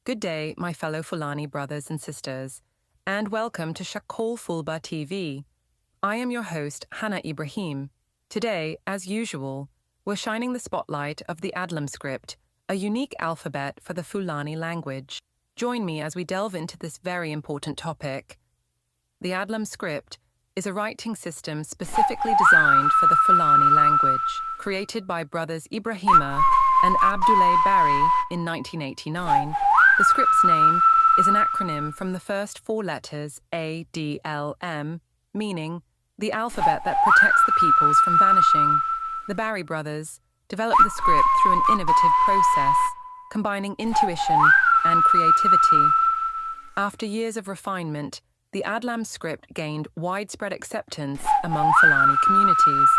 Good day, my fellow Fulani brothers and sisters, and welcome to 𝞥𝞤𝞵 Fulba TV. I am your host, Hannah Ibrahim. Today, as usual, we're shining the spotlight of the Adlam script, a unique alphabet for the Fulani language. Join me as we delve into this very important topic. The Adlam script is a writing system specifically designed for the Fulani language, created by brothers Ibrahima and Abdoulaye Barry in 1989. The script's name is an acronym from the first four letters ADLM, meaning the alphabet that protects the peoples from vanishing. The Barry brothers developed the script through an innovative process, combining intuition and creativity. After years of refinement, the Adlam script gained widespread acceptance among Fulani communities.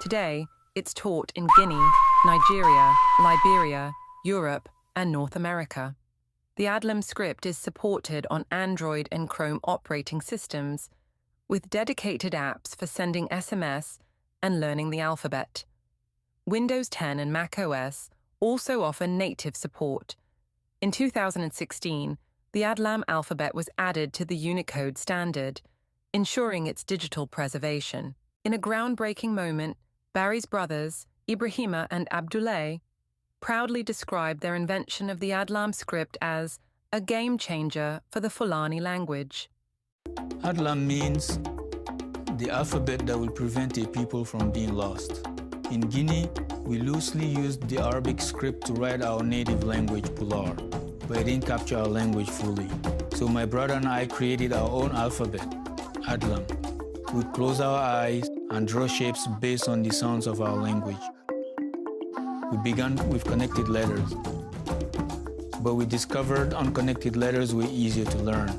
Today, it's taught in Guinea, Nigeria, Liberia, Europe, and North America. The Adlam script is supported on Android and Chrome operating systems, with dedicated apps for sending SMS and learning the alphabet. Windows 10 and Mac OS also offer native support. In 2016, the Adlam alphabet was added to the Unicode standard, ensuring its digital preservation. In a groundbreaking moment, Barry's brothers, Ibrahima and Abdoulaye, proudly described their invention of the Adlam script as a game changer for the Fulani language. Adlam means the alphabet that will prevent a people from being lost. In Guinea, we loosely used the Arabic script to write our native language, Pular, but it didn't capture our language fully. So my brother and I created our own alphabet, Adlam. We'd close our eyes and draw shapes based on the sounds of our language. We began with connected letters, but we discovered unconnected letters were easier to learn.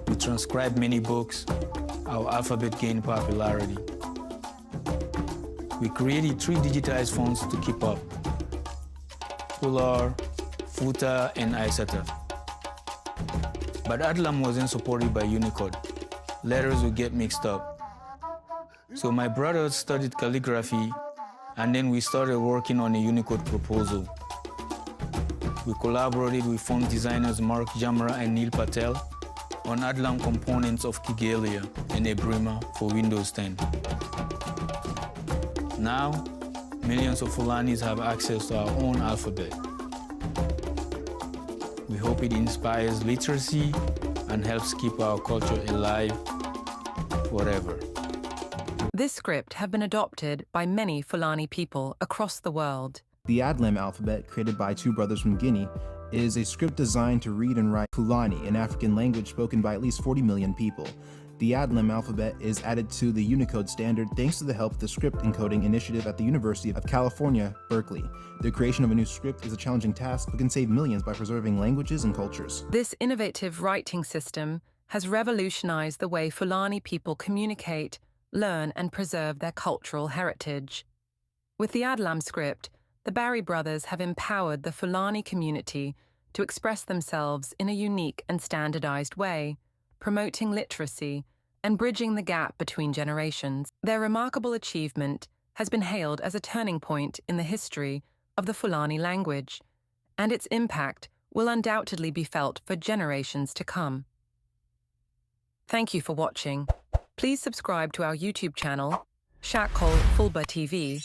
We transcribed many books. Our alphabet gained popularity. We created 3 digitized fonts to keep up: Pular, Futa, and Aissata. But Adlam wasn't supported by Unicode. Letters would get mixed up. So my brother studied calligraphy, and then we started working on a Unicode proposal. We collaborated with font designers Mark Jamra and Neil Patel on Adlam components of Kigelia and Ebrima for Windows 10. Now, millions of Fulanis have access to our own alphabet. We hope it inspires literacy and helps keep our culture alive forever. This script has been adopted by many Fulani people across the world. The Adlam alphabet, created by 2 brothers from Guinea, is a script designed to read and write Fulani, an African language spoken by at least 40 million people. The Adlam alphabet is added to the Unicode standard thanks to the help of the Script Encoding Initiative at the University of California, Berkeley. The creation of a new script is a challenging task but can save millions by preserving languages and cultures. This innovative writing system has revolutionized the way Fulani people communicate, learn, and preserve their cultural heritage. With the Adlam script, the Barry brothers have empowered the Fulani community to express themselves in a unique and standardized way, promoting literacy and bridging the gap between generations. Their remarkable achievement has been hailed as a turning point in the history of the Fulani language, and its impact will undoubtedly be felt for generations to come. Thank you for watching. Please subscribe to our YouTube channel, 𝞥𝞤𝞵 Fulba TV,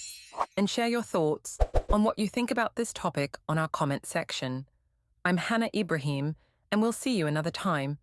and share your thoughts on what you think about this topic on our comment section. I'm Hannah Ibrahim, and we'll see you another time.